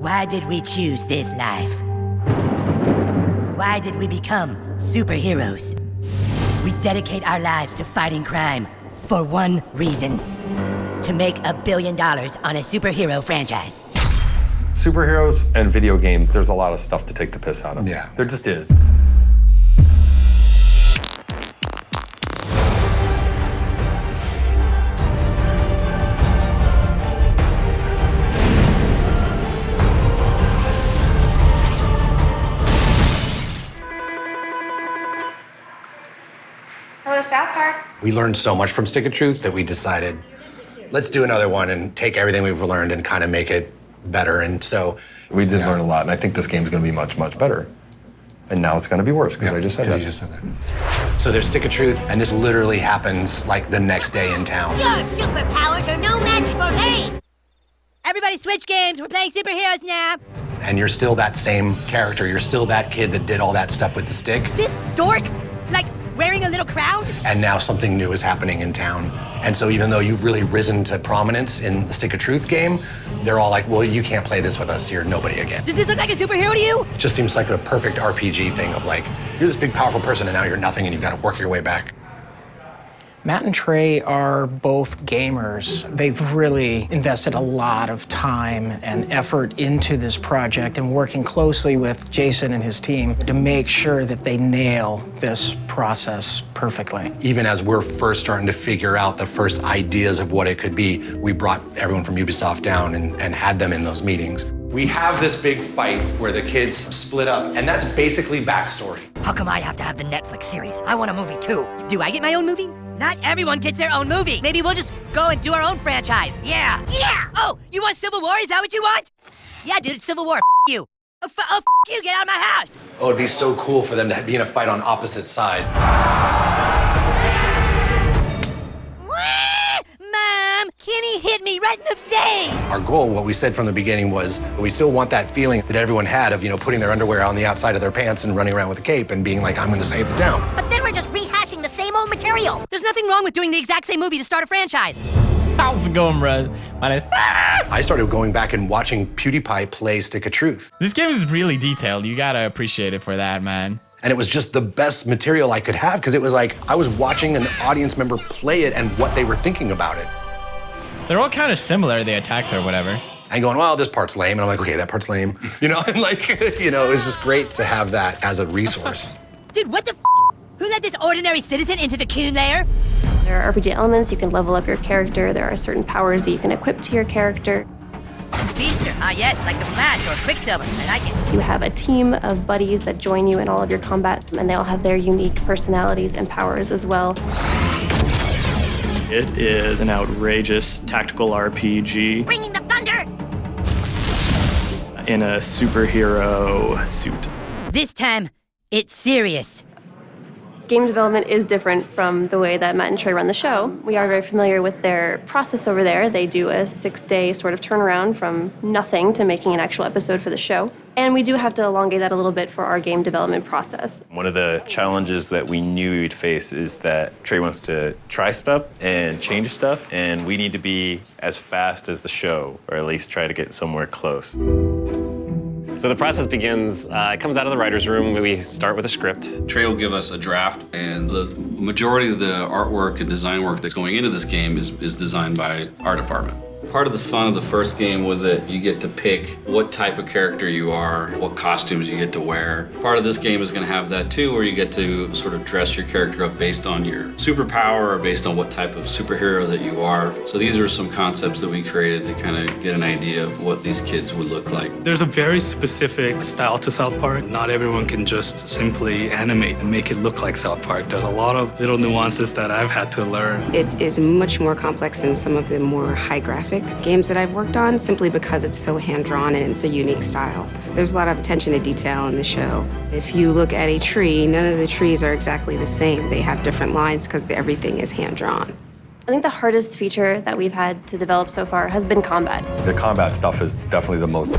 Why did we choose this life? Why did we become superheroes? We dedicate our lives to fighting crime for one reason: to make $1 billion on a superhero franchise. Superheroes and video games, there's a lot of stuff to take the piss out of. Yeah. There just is. Hello, South Park. We learned so much from Stick of Truth that we decided, let's do another one and take everything we've learned and kind of make it better. And so We did learn a lot, and I think this game's gonna be much, much better. And now it's gonna be worse, because I just said that. You just said that. So there's Stick of Truth, and this literally happens like the next day in town. Your superpowers are no match for me! Everybody switch games, we're playing superheroes now! And you're still that same character. You're still that kid that did all that stuff with the stick. This dork? Like, wearing a little crown? And now something new is happening in town. And so even though you've really risen to prominence in the Stick of Truth game, they're all like, well, you can't play this with us. You're nobody again. Does this look like a superhero to you? It just seems like a perfect RPG thing of like, you're this big, powerful person, and now you're nothing, and you've got to work your way back. Matt and Trey are both gamers. They've really invested a lot of time and effort into this project and working closely with Jason and his team to make sure that they nail this process perfectly. Even as we're first starting to figure out the first ideas of what it could be, we brought everyone from Ubisoft down and had them in those meetings. We have this big fight where the kids split up, and that's basically backstory. How come I have to have the Netflix series? I want a movie too. Do I get my own movie? Not everyone gets their own movie. Maybe we'll just go and do our own franchise. Yeah. Yeah! Oh, you want Civil War? Is that what you want? Yeah, dude, it's Civil War. F you. Oh, f you. Get out of my house. Oh, it'd be so cool for them to be in a fight on opposite sides. Mom, Kenny hit me right in the face. Our goal, what we said from the beginning was, we still want that feeling that everyone had of, putting their underwear on the outside of their pants and running around with a cape and being like, I'm gonna save the town. But then we're just rehashing the same old material. There's nothing wrong with doing the exact same movie to start a franchise. How's it going, bro? I started going back and watching PewDiePie play Stick of Truth. This game is really detailed. You gotta appreciate it for that, man. And it was just the best material I could have, because it was like, I was watching an audience member play it and what they were thinking about it. They're all kind of similar, the attacks or whatever. And going, well, this part's lame. And I'm like, okay, that part's lame. And like, it was just great to have that as a resource. Dude, what the f? Who let this ordinary citizen into the Coon lair? There are RPG elements. You can level up your character. There are certain powers that you can equip to your character. Speedster, yes, like the Flash or Quicksilver. I like it. You have a team of buddies that join you in all of your combat, and they all have their unique personalities and powers as well. It is an outrageous tactical RPG Bringing the thunder! in a superhero suit. This time, it's serious. Game development is different from the way that Matt and Trey run the show. We are very familiar with their process over there. They do a 6-day sort of turnaround from nothing to making an actual episode for the show. And we do have to elongate that a little bit for our game development process. One of the challenges that we knew we'd face is that Trey wants to try stuff and change stuff, and we need to be as fast as the show, or at least try to get somewhere close. So the process begins, it comes out of the writer's room. We start with a script. Trey will give us a draft, and the majority of the artwork and design work that's going into this game is designed by our department. Part of the fun of the first game was that you get to pick what type of character you are, what costumes you get to wear. Part of this game is going to have that too, where you get to sort of dress your character up based on your superpower or based on what type of superhero that you are. So these are some concepts that we created to kind of get an idea of what these kids would look like. There's a very specific style to South Park. Not everyone can just simply animate and make it look like South Park. There's a lot of little nuances that I've had to learn. It is much more complex than some of the more high graphic games that I've worked on, simply because it's so hand-drawn and it's a unique style. There's a lot of attention to detail in the show. If you look at a tree, none of the trees are exactly the same. They have different lines because everything is hand-drawn. I think the hardest feature that we've had to develop so far has been combat. The combat stuff is definitely the most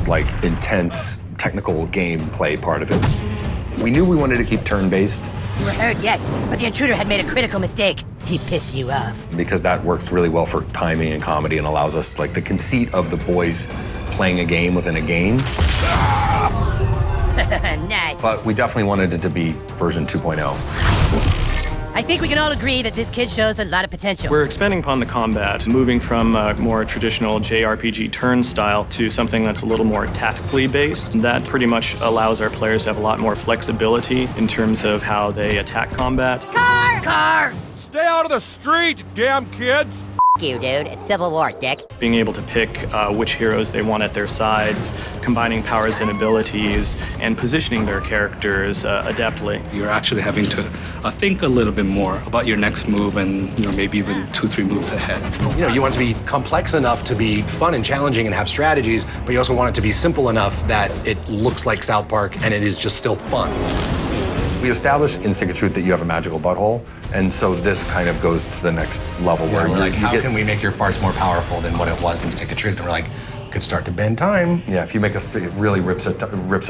intense technical gameplay part of it. We knew we wanted to keep turn-based. You were heard, yes, but the intruder had made a critical mistake. He pissed you off. Because that works really well for timing and comedy and allows us, the conceit of the boys playing a game within a game. Nice. But we definitely wanted it to be version 2.0. I think we can all agree that this kid shows a lot of potential. We're expanding upon the combat, moving from a more traditional JRPG turn style to something that's a little more tactically based. That pretty much allows our players to have a lot more flexibility in terms of how they attack combat. Car! Stay out of the street, damn kids! F you, dude. It's Civil War, dick. Being able to pick which heroes they want at their sides, combining powers and abilities, and positioning their characters adeptly. You're actually having to think a little bit more about your next move and maybe even 2-3 moves ahead. You want it to be complex enough to be fun and challenging and have strategies, but you also want it to be simple enough that it looks like South Park and it is just still fun. We established in Stick of Truth that you have a magical butthole, and so this kind of goes to the next level where we're like, you how get can we make your farts more powerful than what it was in Stick of Truth? And we're like, could start to bend time. Yeah, if you make it really rips a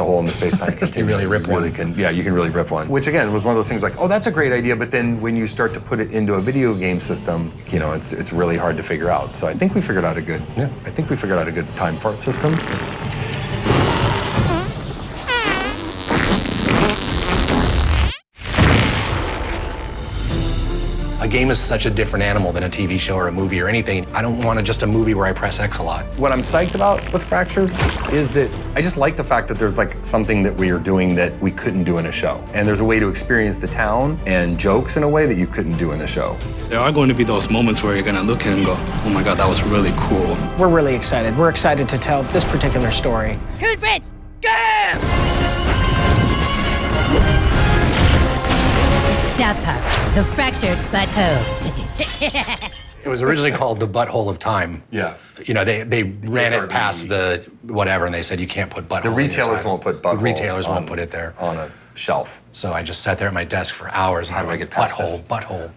hole in the space-time continuum. You really rip one. You can really rip one. Which again was one of those things like, oh, that's a great idea, but then when you start to put it into a video game system, it's really hard to figure out. So I think we figured out a good time fart system. A game is such a different animal than a TV show or a movie or anything. I don't want just a movie where I press X a lot. What I'm psyched about with Fractured is that I just like the fact that there's like something that we are doing that we couldn't do in a show. And there's a way to experience the town and jokes in a way that you couldn't do in a show. There are going to be those moments where you're going to look and go, oh my God, that was really cool. We're really excited. We're excited to tell this particular story. Coon Fritz, go! South Park, the fractured butthole. It was originally called the Butthole of Time. Yeah. They ran it past the whatever, and they said you can't put butthole. The retailers won't put butthole. The retailers won't put it there on a shelf. So I just sat there at my desk for hours and How do I get past butthole, this? butthole,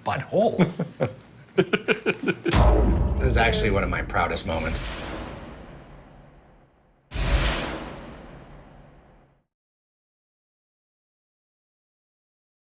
butthole. It was actually one of my proudest moments.